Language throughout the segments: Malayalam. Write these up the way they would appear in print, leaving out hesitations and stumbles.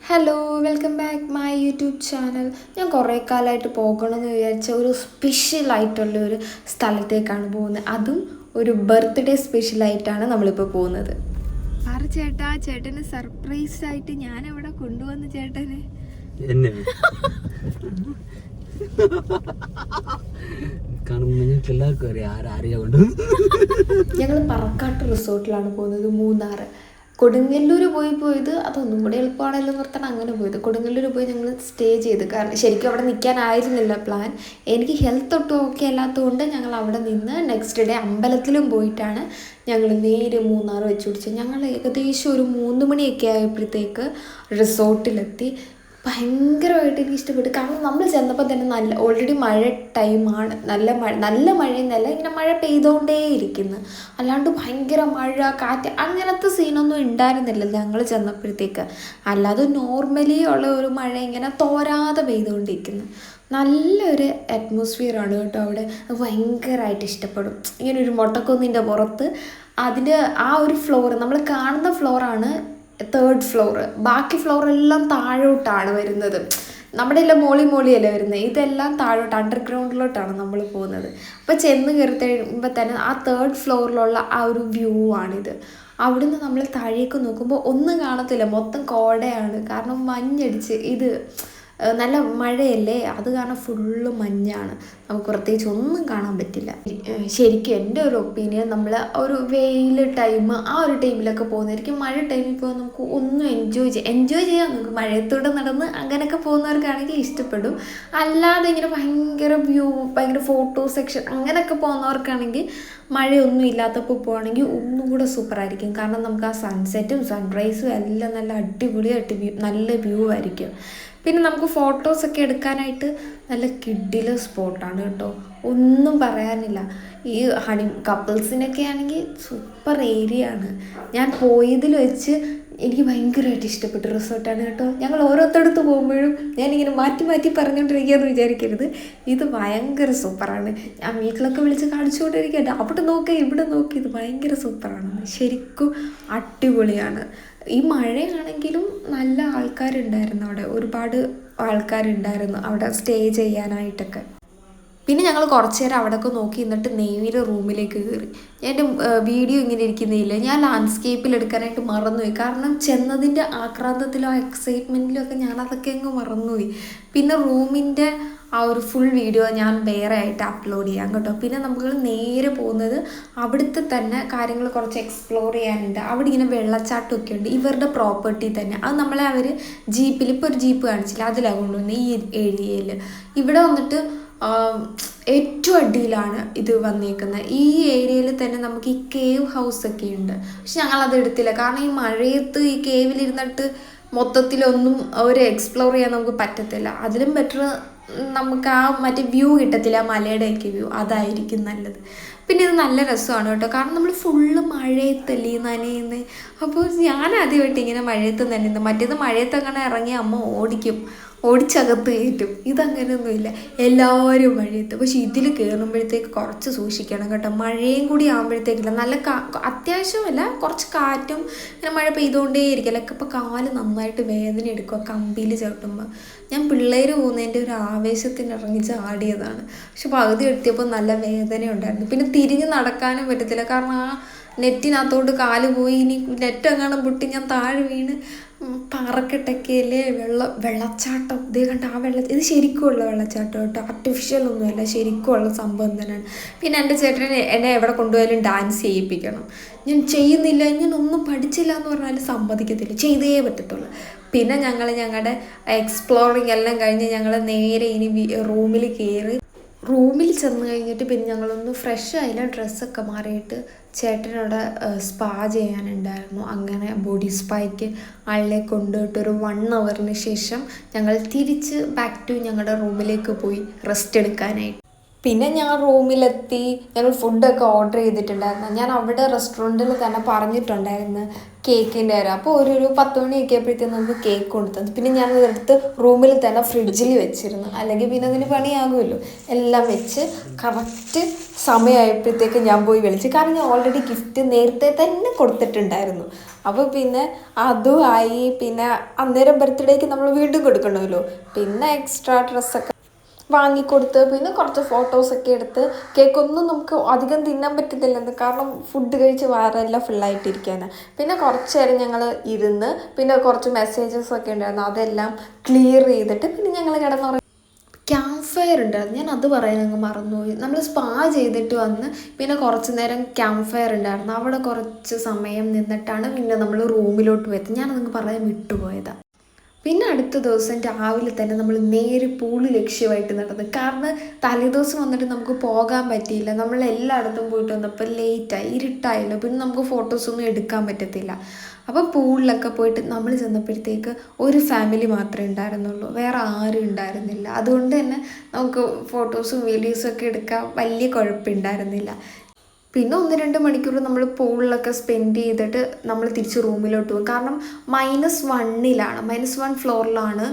Hello welcome back my YouTube channel. ഞാൻ കുറേ കാലമായിട്ട് പോകണമെന്ന് വിചാരിച്ച ഒരു സ്പെഷ്യലായിട്ടുള്ള ഒരു സ്ഥലത്തേക്കാണ് പോകുന്നത്. അതും ഒരു ബർത്ത്ഡേ സ്പെഷ്യലായിട്ടാണ് നമ്മളിപ്പോൾ പോകുന്നത്. പറ ചേട്ടാ, ചേട്ടന് സർപ്രൈസ് ആയിട്ട് ഞാൻ അവിടെ കൊണ്ടുവന്നു ചേട്ടനെ. ഞങ്ങൾ പറക്കാട്ട് റിസോർട്ടിലാണ് പോകുന്നത്, മൂന്നാർ. കൊടുങ്ങല്ലൂർ പോയത് അതൊന്നും കൂടി എളുപ്പമാണല്ലോ നിർത്തണം, അങ്ങനെ പോയത്. കൊടുങ്ങല്ലൂർ പോയി ഞങ്ങൾ സ്റ്റേ ചെയ്ത്, കാരണം ശരിക്കും അവിടെ നിൽക്കാനായിരുന്നില്ല പ്ലാൻ. എനിക്ക് ഹെൽത്ത് ഒട്ടും ഓക്കെ അല്ലാത്തതുകൊണ്ട് ഞങ്ങൾ അവിടെ നിന്ന് നെക്സ്റ്റ് ഡേ അമ്പലത്തിലും പോയിട്ടാണ് ഞങ്ങൾ നേരെ മൂന്നാർ വെച്ച് പിടിച്ചത്. ഞങ്ങൾ ഏകദേശം ഒരു 3 മണിയൊക്കെ ആയപ്പോഴത്തേക്ക് റിസോർട്ടിലെത്തി. ഭയങ്കരമായിട്ട് എനിക്ക് ഇഷ്ടപ്പെട്ടു. കാരണം നമ്മൾ ചെന്നപ്പോൾ തന്നെ ഓൾറെഡി മഴ ടൈമാണ്. നല്ല മഴയെന്നല്ല, ഇങ്ങനെ മഴ പെയ്തുകൊണ്ടേ ഇരിക്കുന്നു. അല്ലാണ്ട് ഭയങ്കര മഴ, കാറ്റ്, അങ്ങനത്തെ സീനൊന്നും ഉണ്ടായിരുന്നില്ല ഞങ്ങൾ ചെന്നപ്പോഴത്തേക്ക്. അല്ലാതെ നോർമലി ഉള്ള ഒരു മഴ ഇങ്ങനെ തോരാതെ പെയ്തുകൊണ്ടിരിക്കുന്നു. നല്ലൊരു അറ്റ്മോസ്ഫിയറാണ് കേട്ടോ അവിടെ. ഭയങ്കരമായിട്ട് ഇഷ്ടപ്പെടും. ഇങ്ങനെ ഒരു മൊട്ടക്കുന്നിൻ്റെ പുറത്ത് അതിൻ്റെ ആ ഒരു ഫ്ലോർ, നമ്മൾ കാണുന്ന ഫ്ലോറാണ് 3rd ഫ്ലോർ. ബാക്കി ഫ്ലോറെല്ലാം താഴോട്ടാണ് വരുന്നത്. നമ്മുടെ എല്ലാം മോളിയല്ലേ വരുന്നത്. ഇതെല്ലാം താഴോട്ട് അണ്ടർഗ്രൗണ്ടിലോട്ടാണ് നമ്മൾ പോകുന്നത്. അപ്പോൾ ചെന്ന് കയറി കഴിയുമ്പോൾ തന്നെ ആ 3rd ഫ്ലോറിലുള്ള ആ ഒരു വ്യൂ ആണിത്. അവിടുന്ന് നമ്മൾ താഴേക്ക് നോക്കുമ്പോൾ ഒന്നും കാണത്തില്ല, മൊത്തം കോടയാണ്. കാരണം മഞ്ഞടിച്ച് ഇത് നല്ല മഴയല്ലേ, അത് കാരണം ഫുള്ള് മഞ്ഞാണ്. നമുക്ക് പ്രത്യേകിച്ച് ഒന്നും കാണാൻ പറ്റില്ല. ശരിക്കും എൻ്റെ ഒരു ഒപ്പീനിയൻ, നമ്മൾ ഒരു വെയിൽ ടൈം, ആ ഒരു ടൈമിലൊക്കെ പോകുന്നതായിരിക്കും. മഴ ടൈമിൽ പോകുമ്പോൾ നമുക്ക് ഒന്നും എൻജോയ് ചെയ്യാം. നമുക്ക് മഴയത്തൂടെ നടന്ന് അങ്ങനെയൊക്കെ പോകുന്നവർക്കാണെങ്കിൽ ഇഷ്ടപ്പെടും. അല്ലാതെ ഇങ്ങനെ ഭയങ്കര വ്യൂ, ഭയങ്കര ഫോട്ടോ സെക്ഷൻ അങ്ങനെയൊക്കെ പോകുന്നവർക്കാണെങ്കിൽ മഴയൊന്നും ഇല്ലാത്തപ്പോൾ പോവുകയാണെങ്കിൽ ഒന്നും കൂടെ സൂപ്പറായിരിക്കും. കാരണം നമുക്ക് ആ സൺസെറ്റും സൺറൈസും എല്ലാം നല്ല അടിപൊളിയായിട്ട് നല്ല വ്യൂ ആയിരിക്കും. പിന്നെ നമുക്ക് ഫോട്ടോസൊക്കെ എടുക്കാനായിട്ട് നല്ല കിഡിലെ സ്പോട്ടാണ് കേട്ടോ, ഒന്നും പറയാനില്ല. ഈ കപ്പിൾസിനൊക്കെ ആണെങ്കിൽ സൂപ്പർ ഏരിയ ആണ്. ഞാൻ പോയതിൽ വെച്ച് എനിക്ക് ഭയങ്കരമായിട്ട് ഇഷ്ടപ്പെട്ട റിസോർട്ടാണ് കേട്ടോ. ഞങ്ങൾ ഓരോരുത്തടുത്ത് പോകുമ്പോഴും ഞാനിങ്ങനെ മാറ്റി പറഞ്ഞുകൊണ്ടിരിക്കുകയെന്ന് വിചാരിക്കരുത്. ഇത് ഭയങ്കര സൂപ്പറാണ്. ഞാൻ വീട്ടിലൊക്കെ വിളിച്ച് കാണിച്ചുകൊണ്ടിരിക്കുകയാണ്, അവിടെ നോക്കുക ഇവിടെ നോക്കി, ഇത് ഭയങ്കര സൂപ്പറാണ്. ശരിക്കും അടിപൊളിയാണ്. ഈ മഴയാണെങ്കിലും നല്ല ആൾക്കാരുണ്ടായിരുന്നു അവിടെ, ഒരുപാട് ആൾക്കാരുണ്ടായിരുന്നു അവിടെ സ്റ്റേ ചെയ്യാനായിട്ടൊക്കെ. പിന്നെ ഞങ്ങൾ കുറച്ച് നേരം അവിടെയൊക്കെ നോക്കി നിന്നിട്ട് നേരെ റൂമിലേക്ക് കയറി. എൻ്റെ വീഡിയോ ഇങ്ങനെ ഇരിക്കുന്നില്ല, ഞാൻ ലാൻഡ്സ്കേപ്പിൽ എടുക്കാനായിട്ട് മറന്നുപോയി. കാരണം ചെന്നതിൻ്റെ ആക്രാന്തത്തിലോ എക്സൈറ്റ്മെൻറ്റിലോ ഒക്കെ ഞാനതൊക്കെ അങ്ങ് മറന്നുപോയി. പിന്നെ റൂമിൻ്റെ ആ ഒരു ഫുൾ വീഡിയോ ഞാൻ വേറെ ആയിട്ട് അപ്ലോഡ് ചെയ്യാം കേട്ടോ. പിന്നെ നമ്മൾ നേരെ പോകുന്നത് അവിടുത്തെ തന്നെ കാര്യങ്ങൾ കുറച്ച് എക്സ്പ്ലോർ ചെയ്യാനുണ്ട്. അവിടെ ഇങ്ങനെ വെള്ളച്ചാട്ടമൊക്കെ ഉണ്ട്, ഇവരുടെ പ്രോപ്പർട്ടി തന്നെ. അത് നമ്മളെ അവർ ജീപ്പിൽ, ഇപ്പോൾ ഒരു ജീപ്പ് കാണിച്ചില്ല, അതിലാണ് കൊണ്ടുവന്നത് ഈ ഏരിയയിൽ. ഇവിടെ വന്നിട്ട് ഏറ്റവും അടിയിലാണ് ഇത് വന്നേക്കുന്നത്. ഈ ഏരിയയിൽ തന്നെ നമുക്ക് ഈ കേവ് ഹൗസൊക്കെ ഉണ്ട്. പക്ഷെ ഞങ്ങളത് എടുത്തില്ല, കാരണം ഈ മഴയത്ത് ഈ കേവിലിരുന്നിട്ട് മൊത്തത്തിലൊന്നും ഒരു എക്സ്പ്ലോർ ചെയ്യാൻ നമുക്ക് പറ്റത്തില്ല. അതിലും ബെറ്റർ നമുക്ക് ആ മറ്റേ വ്യൂ കിട്ടത്തില്ല, മലയുടെയൊക്കെ വ്യൂ, അതായിരിക്കും നല്ലത്. പിന്നെ ഇത് നല്ല രസമാണ് കേട്ടോ, കാരണം നമ്മൾ ഫുള്ള് മഴയത്തല്ലേ നനയുന്നത്. അപ്പോൾ ഞാൻ ആദ്യമായിട്ട് ഇങ്ങനെ മഴയത്ത് നനയുന്നത്. മറ്റേത് മഴയത്ത് അങ്ങനെ ഇറങ്ങി അമ്മ ഓടിച്ചകത്ത് കയറ്റും. ഇതങ്ങനെയൊന്നുമില്ല, എല്ലാവരും മഴയത്ത്. പക്ഷെ ഇതിൽ കയറുമ്പോഴത്തേക്ക് കുറച്ച് സൂക്ഷിക്കണം കേട്ടോ. മഴയും കൂടി ആകുമ്പോഴത്തേക്കില്ല, നല്ല അത്യാവശ്യമല്ല, കുറച്ച് കാറ്റും ഇങ്ങനെ മഴ പെയ്തുകൊണ്ടേ ഇരിക്കും. അപ്പോൾ കാല് നന്നായിട്ട് വേദന എടുക്കുക കമ്പിയിൽ ചവിട്ടുമ്പോൾ. ഞാൻ പിള്ളേർ പോകുന്നതിൻ്റെ ഒരു ആവേശത്തിന് ഇറങ്ങി ചാടിയതാണ്. പക്ഷെ പകുതി എത്തിയപ്പോൾ നല്ല വേദന ഉണ്ടായിരുന്നു. പിന്നെ തിരിഞ്ഞ് നടക്കാനും പറ്റത്തില്ല, കാരണം ആ നെറ്റിനകത്തോട്ട് കാല് പോയി. ഇനി നെറ്റ് എങ്ങാനും പൊട്ടി ഞാൻ താഴെ വീണ് പാറക്കെട്ടൊക്കെയല്ലേ വെള്ളച്ചാട്ടം. ഇതേ കണ്ട ആ ഇത് ശരിക്കുമുള്ള വെള്ളച്ചാട്ടം കേട്ടോ, ആർട്ടിഫിഷ്യൽ ഒന്നുമല്ല, ശരിക്കുമുള്ള സംഭവം തന്നെയാണ്. പിന്നെ എൻ്റെ ചേട്ടനെ എന്നെ എവിടെ കൊണ്ടുപോയാലും ഡാൻസ് ചെയ്യിപ്പിക്കണം. ഞാൻ ചെയ്യുന്നില്ല, ഞാൻ ഒന്നും പഠിച്ചില്ല എന്ന് പറഞ്ഞാലും സമ്മതിക്കത്തില്ല, ചെയ്തേ പറ്റത്തുള്ളൂ. പിന്നെ ഞങ്ങളുടെ എക്സ്പ്ലോറിങ് എല്ലാം കഴിഞ്ഞ് ഞങ്ങൾ നേരെ ഇനി റൂമിൽ കയറി. റൂമിൽ ചെന്ന് കഴിഞ്ഞിട്ട് പിന്നെ ഞങ്ങളൊന്ന് ഫ്രഷ് ആയില്ല, ഡ്രസ്സൊക്കെ മാറിയിട്ട് ചേട്ടനോട് സ്പാ ചെയ്യാനുണ്ടായിരുന്നു. അങ്ങനെ ബോഡി സ്പായ്ക്ക് ആളിനെ കൊണ്ടുപോയിട്ട് ഒരു 1 അവറിന് ശേഷം ഞങ്ങൾ തിരിച്ച് ബാക്ക് ടു ഞങ്ങളുടെ റൂമിലേക്ക് പോയി റെസ്റ്റ് എടുക്കാനായിട്ട്. പിന്നെ ഞാൻ റൂമിലെത്തി. ഞങ്ങൾ ഫുഡൊക്കെ ഓർഡർ ചെയ്തിട്ടുണ്ടായിരുന്നു. ഞാൻ അവിടെ റെസ്റ്റോറൻറ്റിൽ തന്നെ പറഞ്ഞിട്ടുണ്ടായിരുന്നു കേക്കിൻ്റെ കാര്യം. അപ്പോൾ ഒരു 10 മണിയൊക്കെ ആയപ്പോഴത്തേക്കും നമുക്ക് കേക്ക് കൊണ്ടുതന്നു. പിന്നെ ഞാൻ അതെടുത്ത് റൂമിൽ തന്നെ ഫ്രിഡ്ജിൽ വെച്ചിരുന്നു, അല്ലെങ്കിൽ പിന്നെ അതിന് പണിയാകുമല്ലോ. എല്ലാം വെച്ച് കറക്റ്റ് സമയമായപ്പോഴത്തേക്ക് ഞാൻ പോയി വിളിച്ചു. കാരണം ഞാൻ ഓൾറെഡി ഗിഫ്റ്റ് നേരത്തെ തന്നെ കൊടുത്തിട്ടുണ്ടായിരുന്നു. അപ്പോൾ പിന്നെ അതും ആയി. പിന്നെ അന്നേരം ബർത്ത്ഡേക്ക് നമ്മൾ വീണ്ടും കൊടുക്കണമല്ലോ. പിന്നെ എക്സ്ട്രാ ഡ്രസ്സൊക്കെ വാങ്ങിക്കൊടുത്ത് പിന്നെ കുറച്ച് ഫോട്ടോസൊക്കെ എടുത്ത്. കേക്കൊന്നും നമുക്ക് അധികം തിന്നാൻ പറ്റുന്നില്ലെന്ന്, കാരണം ഫുഡ് കഴിച്ച് വയറെല്ലാം ഫുള്ളായിട്ടിരിക്കുകയാണ്. പിന്നെ കുറച്ച് നേരം ഞങ്ങൾ ഇരുന്ന് പിന്നെ കുറച്ച് മെസ്സേജസൊക്കെ ഉണ്ടായിരുന്നു, അതെല്ലാം ക്ലിയർ ചെയ്തിട്ട് പിന്നെ ഞങ്ങൾ കിടന്നുറങ്ങി. ക്യാമ്പ് ഫയർ ഉണ്ടായിരുന്നു, ഞാൻ അത് പറയാൻ അങ്ങ് മറന്നുപോയി. നമ്മൾ സ്പാ ചെയ്തിട്ട് വന്ന് പിന്നെ കുറച്ച് നേരം ക്യാമ്പ് ഫയർ ഉണ്ടായിരുന്നു. അവിടെ കുറച്ച് സമയം നിന്നിട്ടാണ് പിന്നെ നമ്മൾ റൂമിലോട്ട് പോയത്. ഞാനതങ്ങ് പറയാൻ വിട്ടുപോയതാണ്. പിന്നെ അടുത്ത ദിവസം രാവിലെ തന്നെ നമ്മൾ നേരെ പൂള് ലക്ഷ്യമായിട്ട് നടന്നു. കാരണം തലേദിവസം വന്നിട്ട് നമുക്ക് പോകാൻ പറ്റിയില്ല. നമ്മൾ എല്ലായിടത്തും പോയിട്ട് വന്നപ്പോൾ ലേറ്റായി, ഇരുട്ടായല്ലോ. പിന്നെ നമുക്ക് ഫോട്ടോസൊന്നും എടുക്കാൻ പറ്റത്തില്ല. അപ്പോൾ പൂളിലൊക്കെ പോയിട്ട് നമ്മൾ ചെന്നപ്പോഴത്തേക്ക് ഒരു ഫാമിലി മാത്രമേ ഉണ്ടായിരുന്നുള്ളൂ, വേറെ ആരും ഉണ്ടായിരുന്നില്ല. അതുകൊണ്ട് തന്നെ നമുക്ക് ഫോട്ടോസും വീഡിയോസും ഒക്കെ എടുക്കാൻ വലിയ കുഴപ്പമുണ്ടായിരുന്നില്ല. പിന്നെ 1-2 മണിക്കൂർ നമ്മൾ പൂളിലൊക്കെ സ്പെൻഡ് ചെയ്തിട്ട് നമ്മൾ തിരിച്ച് റൂമിലോട്ട് പോകും. കാരണം -1 ഫ്ലോറിലാണ്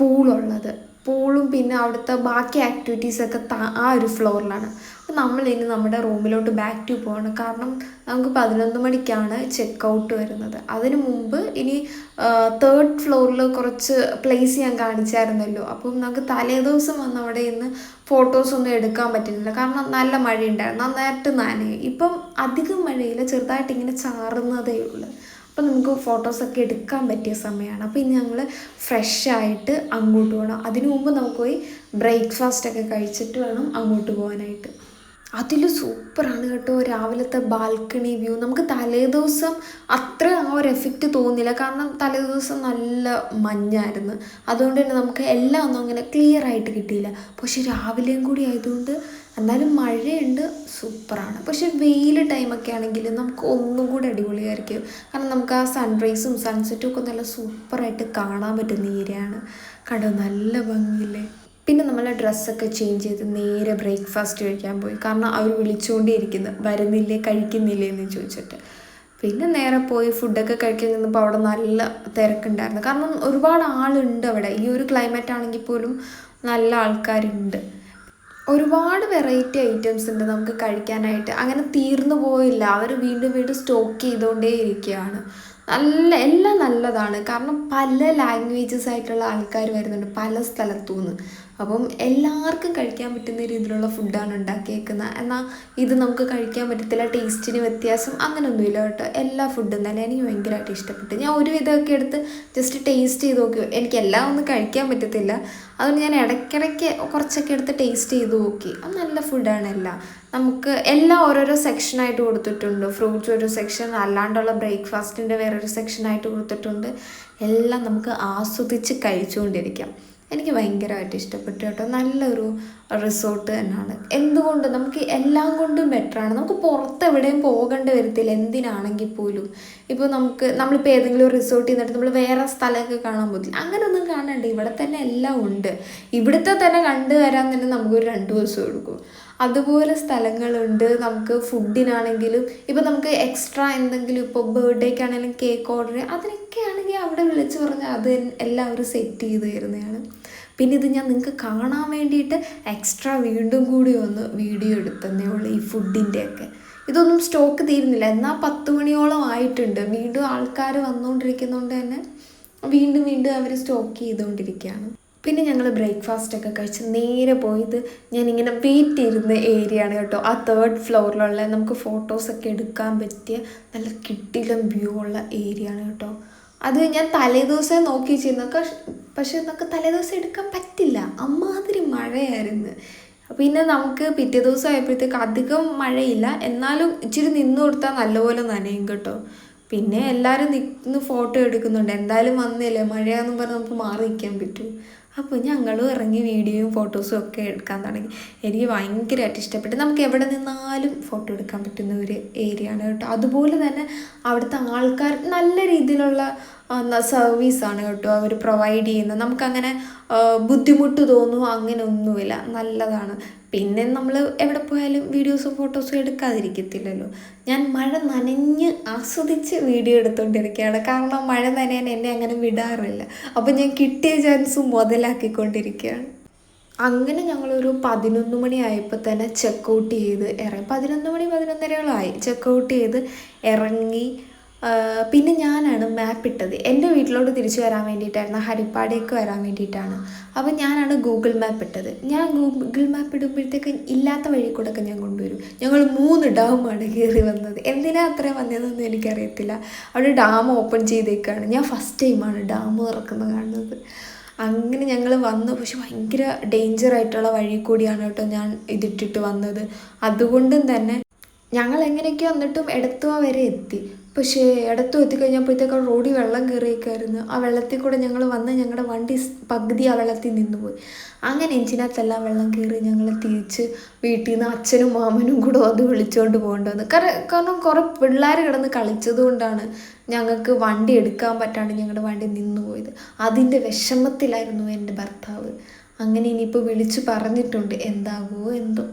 പൂളുള്ളത്. പൂളും പിന്നെ അവിടുത്തെ ബാക്കി ആക്ടിവിറ്റീസൊക്കെ ആ ഒരു ഫ്ലോറിലാണ്. അപ്പോൾ നമ്മളിനി നമ്മുടെ റൂമിലോട്ട് ബാക്ക് ടു പോകണം. കാരണം നമുക്ക് 11 മണിക്കാണ് ചെക്ക് ഔട്ട് വരുന്നത്. അതിന് മുമ്പ് ഇനി 3rd ഫ്ലോറിൽ കുറച്ച് പ്ലേസ് ഞാൻ കാണിച്ചായിരുന്നല്ലോ. അപ്പം നമുക്ക് തലേദിവസം വന്ന് അവിടെ നിന്ന് ഫോട്ടോസൊന്നും എടുക്കാൻ പറ്റുന്നില്ല, കാരണം നല്ല മഴയുണ്ടായിരുന്നു. നന്നായിട്ട് നനയും. ഇപ്പം അധികം മഴയില്ല, ചെറുതായിട്ട് ഇങ്ങനെ ചാറുന്നതേ ഉള്ളൂ. അപ്പം നമുക്ക് ഫോട്ടോസൊക്കെ എടുക്കാൻ പറ്റിയ സമയമാണ്. അപ്പോൾ ഇനി ഞങ്ങൾ ഫ്രഷായിട്ട് അങ്ങോട്ട് പോകണം. അതിനു മുമ്പ് നമുക്ക് പോയി ബ്രേക്ക്ഫാസ്റ്റൊക്കെ കഴിച്ചിട്ട് വേണം അങ്ങോട്ട് പോകാനായിട്ട്. അതിൽ സൂപ്പറാണ് കേട്ടോ രാവിലത്തെ ബാൽക്കണി വ്യൂ. നമുക്ക് തലേദിവസം അത്ര ആ ഒരു എഫക്റ്റ് തോന്നില്ല, കാരണം തലേദിവസം നല്ല മഞ്ഞായിരുന്നു. അതുകൊണ്ട് തന്നെ നമുക്ക് എല്ലാം ഒന്നും അങ്ങനെ ക്ലിയർ ആയിട്ട് കിട്ടിയില്ല. പക്ഷെ രാവിലെയും കൂടി ആയതുകൊണ്ട് എന്നാലും മഴയുണ്ട്, സൂപ്പറാണ്. പക്ഷെ വെയിൽ ടൈമൊക്കെ ആണെങ്കിൽ നമുക്ക് ഒന്നും കൂടി അടിപൊളിയായിരിക്കും. കാരണം നമുക്ക് ആ സൺറൈസും സൺസെറ്റും ഒക്കെ നല്ല സൂപ്പറായിട്ട് കാണാൻ പറ്റുന്ന ഏരിയയാണ്. കണ്ടോ നല്ല ഭംഗിയില്ലേ. പിന്നെ നമ്മൾ ഡ്രസ്സൊക്കെ ചേഞ്ച് ചെയ്ത് നേരെ ബ്രേക്ക്ഫാസ്റ്റ് കഴിക്കാൻ പോയി. കാരണം അവർ വിളിച്ചുകൊണ്ടേയിരിക്കുന്നു, വരുന്നില്ലേ കഴിക്കുന്നില്ലേ എന്ന് ചോദിച്ചിട്ട്. പിന്നെ നേരെ പോയി ഫുഡൊക്കെ കഴിക്കാൻ നിന്നപ്പോൾ അവിടെ നല്ല തിരക്കുണ്ടായിരുന്നു. കാരണം ഒരുപാട് ആളുണ്ട് അവിടെ. ഈ ഒരു ക്ലൈമറ്റ് ആണെങ്കിൽ പോലും നല്ല ആൾക്കാരുണ്ട്. ഒരുപാട് വെറൈറ്റി ഐറ്റംസ് ഉണ്ട് നമുക്ക് കഴിക്കാനായിട്ട്. അങ്ങനെ തീർന്നു പോയില്ല, അവർ വീണ്ടും വീണ്ടും സ്റ്റോക്ക് ചെയ്തുകൊണ്ടേ ഇരിക്കുകയാണ്. എല്ലാം നല്ലതാണ്. കാരണം പല ലാംഗ്വേജസ് ആയിട്ടുള്ള ആൾക്കാർ വരുന്നുണ്ട് പല സ്ഥലത്തു നിന്ന്. അപ്പം എല്ലാവർക്കും കഴിക്കാൻ പറ്റുന്ന രീതിയിലുള്ള ഫുഡാണ് ഉണ്ടാക്കിയേക്കുന്നത്. എന്നാൽ ഇത് നമുക്ക് കഴിക്കാൻ പറ്റത്തില്ല, ടേസ്റ്റിന് വ്യത്യാസം അങ്ങനെയൊന്നുമില്ല കേട്ടോ. എല്ലാ ഫുഡും തന്നെ എനിക്ക് ഭയങ്കരമായിട്ട് ഇഷ്ടപ്പെട്ടു. ഞാൻ ഒരു വിധമൊക്കെ എടുത്ത് ജസ്റ്റ് ടേസ്റ്റ് ചെയ്ത് നോക്കി. എനിക്ക് എല്ലാം ഒന്നും കഴിക്കാൻ പറ്റത്തില്ല, അതുകൊണ്ട് ഞാൻ ഇടയ്ക്കിടയ്ക്ക് കുറച്ചൊക്കെ എടുത്ത് ടേസ്റ്റ് ചെയ്ത് നോക്കി. അത് നല്ല ഫുഡാണ് എല്ലാം. നമുക്ക് എല്ലാം ഓരോരോ സെക്ഷനായിട്ട് കൊടുത്തിട്ടുണ്ട്. ഫ്രൂട്ട്സ് ഒരു സെക്ഷൻ, അല്ലാണ്ടുള്ള ബ്രേക്ക്ഫാസ്റ്റിൻ്റെ വേറൊരു സെക്ഷനായിട്ട് കൊടുത്തിട്ടുണ്ട്. എല്ലാം നമുക്ക് ആസ്വദിച്ച് കഴിച്ചുകൊണ്ടിരിക്കാം. എനിക്ക് ഭയങ്കരമായിട്ട് ഇഷ്ടപ്പെട്ടു കേട്ടോ. നല്ലൊരു റിസോർട്ട് തന്നെയാണ്. എന്തുകൊണ്ട് നമുക്ക് എല്ലാം കൊണ്ടും ബെറ്ററാണ്. നമുക്ക് പുറത്ത് എവിടെയും പോകേണ്ടി വരത്തില്ല എന്തിനാണെങ്കിൽ പോലും. ഇപ്പോൾ നമ്മളിപ്പോൾ ഏതെങ്കിലും ഒരു റിസോർട്ടിൽ നിന്നിട്ട് നമ്മൾ വേറെ സ്ഥലമൊക്കെ കാണാൻ പോകത്തില്ല, അങ്ങനെയൊന്നും കാണണ്ട. ഇവിടെ തന്നെ എല്ലാം ഉണ്ട്. ഇവിടുത്തെ തന്നെ കണ്ടു വരാൻ തന്നെ നമുക്കൊരു 2 ദിവസം എടുക്കും. അതുപോലെ സ്ഥലങ്ങളുണ്ട്. നമുക്ക് ഫുഡിനാണെങ്കിലും ഇപ്പോൾ നമുക്ക് എക്സ്ട്രാ എന്തെങ്കിലും ഇപ്പോൾ ബർത്ത്ഡേക്കാണെങ്കിലും കേക്ക് ഓർഡർ അതിനൊക്കെ ആണെങ്കിൽ അവിടെ വിളിച്ച് പറഞ്ഞാൽ അത് എല്ലാം അവർ സെറ്റ് ചെയ്ത് തരുന്നതാണ്. പിന്നെ ഇത് ഞാൻ നിങ്ങൾക്ക് കാണാൻ വേണ്ടിയിട്ട് എക്സ്ട്രാ വീണ്ടും കൂടി ഒന്ന് വീഡിയോ എടുത്തതേ ഉള്ളൂ. ഈ ഫുഡിൻ്റെയൊക്കെ ഇതൊന്നും സ്റ്റോക്ക് തീരുന്നില്ല, എന്നാൽ 10 മണിയോളം ആയിട്ടുണ്ട്. വീണ്ടും ആൾക്കാർ വന്നുകൊണ്ടിരിക്കുന്നതുകൊണ്ട് തന്നെ വീണ്ടും വീണ്ടും അവർ സ്റ്റോക്ക് ചെയ്തുകൊണ്ടിരിക്കുകയാണ്. പിന്നെ ഞങ്ങൾ ബ്രേക്ക്ഫാസ്റ്റൊക്കെ കഴിച്ച് നേരെ പോയത് ഞാനിങ്ങനെ വെയിറ്റ് ചെയ്യുന്ന ഏരിയ ആണ് കേട്ടോ. ആ 3rd ഫ്ലോറിലുള്ള നമുക്ക് ഫോട്ടോസൊക്കെ എടുക്കാൻ പറ്റിയ നല്ല കിടിലം വ്യൂ ഉള്ള ഏരിയ ആണ് കേട്ടോ. അത് ഞാൻ തലേദിവസം നോക്കി ചെയ്യുന്നൊക്കെ, പക്ഷെ നമുക്ക് തലേദിവസം എടുക്കാൻ പറ്റില്ല, അമ്മാതിരി മഴയായിരുന്നു. പിന്നെ നമുക്ക് പിറ്റേ ദിവസം ആയപ്പോഴത്തേക്ക് അധികം മഴയില്ല, എന്നാലും ഇച്ചിരി നിന്ന് കൊടുത്താൽ നല്ലപോലെ നനയും കേട്ടോ. പിന്നെ എല്ലാവരും നിന്ന് ഫോട്ടോ എടുക്കുന്നുണ്ട്. എന്തായാലും വന്നില്ലേ, മഴയാണെന്നും പറഞ്ഞ് നമുക്ക് മാറി നിൽക്കാൻ പറ്റും. അപ്പോൾ ഞങ്ങളും ഇറങ്ങി വീഡിയോയും ഫോട്ടോസും ഒക്കെ എടുക്കാൻ തുടങ്ങി. എനിക്ക് ഭയങ്കരമായിട്ട് ഇഷ്ടപ്പെട്ടു. നമുക്ക് എവിടെ നിന്നാലും ഫോട്ടോ എടുക്കാൻ പറ്റുന്ന ഒരു ഏരിയ ആണ് കേട്ടോ. അതുപോലെ തന്നെ അവിടുത്തെ ആൾക്കാർ നല്ല രീതിയിലുള്ള സർവീസാണ് കേട്ടോ അവർ പ്രൊവൈഡ് ചെയ്യുന്നത്. നമുക്കങ്ങനെ ബുദ്ധിമുട്ട് തോന്നുമോ അങ്ങനെ ഒന്നുമില്ല, നല്ലതാണ്. പിന്നെ നമ്മൾ എവിടെ പോയാലും വീഡിയോസും ഫോട്ടോസും എടുക്കാതിരിക്കത്തില്ലല്ലോ. ഞാൻ മഴ നനഞ്ഞ് ആസ്വദിച്ച് വീഡിയോ എടുത്തുകൊണ്ടിരിക്കുകയാണ്, കാരണം മഴ നനയാൻ എന്നെ അങ്ങനെ വിടാറില്ല. അപ്പോൾ ഞാൻ കിട്ടിയ ചാൻസ് മുതലാക്കിക്കൊണ്ടിരിക്കുകയാണ്. അങ്ങനെ ഞങ്ങളൊരു 11 മണിയായപ്പോൾ തന്നെ ചെക്കൗട്ട് ചെയ്ത് ഇറങ്ങി. 11 മണി 11:30 ചെക്കൗട്ട് ചെയ്ത് ഇറങ്ങി. പിന്നെ ഞാനാണ് മാപ്പ് ഇട്ടത്. എൻ്റെ വീട്ടിലോട്ട് തിരിച്ചു വരാൻ വേണ്ടിയിട്ടായിരുന്നു, ഹരിപ്പാടേക്ക് വരാൻ വേണ്ടിയിട്ടാണ്. അപ്പോൾ ഞാനാണ് ഗൂഗിൾ മാപ്പ് ഇട്ടത്. ഞാൻ ഗൂഗിൾ മാപ്പ് ഇടുമ്പോഴത്തേക്ക് ഇല്ലാത്ത വഴി കൂടെ ഒക്കെ ഞാൻ കൊണ്ടുവരും. ഞങ്ങൾ 3 ഡാമാണ് കയറി വന്നത്. എന്തിനാ അത്രയും വന്നതെന്നൊന്നും എനിക്കറിയത്തില്ല. അവിടെ ഡാം ഓപ്പൺ ചെയ്തേക്കാണ്. ഞാൻ ഫസ്റ്റ് ടൈമാണ് ഡാം തുറക്കുന്നത് കാണുന്നത്. അങ്ങനെ ഞങ്ങൾ വന്നു. പക്ഷെ ഭയങ്കര ഡേഞ്ചറായിട്ടുള്ള വഴി കൂടിയാണ് കേട്ടോ ഞാൻ ഇതിട്ടിട്ട് വന്നത്. അതുകൊണ്ടും തന്നെ ഞങ്ങൾ എങ്ങനെയൊക്കെ വന്നിട്ടും എടത്തുവ വരെ എത്തി. പക്ഷേ എടത്തുവ എത്തിക്കഴിഞ്ഞപ്പോഴത്തേക്ക് റോഡിൽ വെള്ളം കയറിയേക്കായിരുന്നു. ആ വെള്ളത്തിൽ കൂടെ ഞങ്ങൾ വന്ന് ഞങ്ങളുടെ വണ്ടി പകുതി ആ വെള്ളത്തിൽ നിന്നുപോയി. അങ്ങനെ എഞ്ചിനകത്തെല്ലാം വെള്ളം കയറി. ഞങ്ങൾ തിരിച്ച് വീട്ടിൽ നിന്ന് അച്ഛനും മാമനും കൂടെ അത് വിളിച്ചുകൊണ്ട് പോകേണ്ടി വന്നു. കാരണം കുറേ പിള്ളേർ കിടന്ന് കളിച്ചത് കൊണ്ടാണ് ഞങ്ങൾക്ക് വണ്ടി എടുക്കാൻ പറ്റാണ്ട് ഞങ്ങളുടെ വണ്ടി നിന്നുപോയത്. അതിൻ്റെ വിഷമത്തിലായിരുന്നു എൻ്റെ ഭർത്താവ്. അങ്ങനെ ഇനിയിപ്പോൾ വിളിച്ച് പറഞ്ഞിട്ടുണ്ട്, എന്താകുമോ എന്തോ.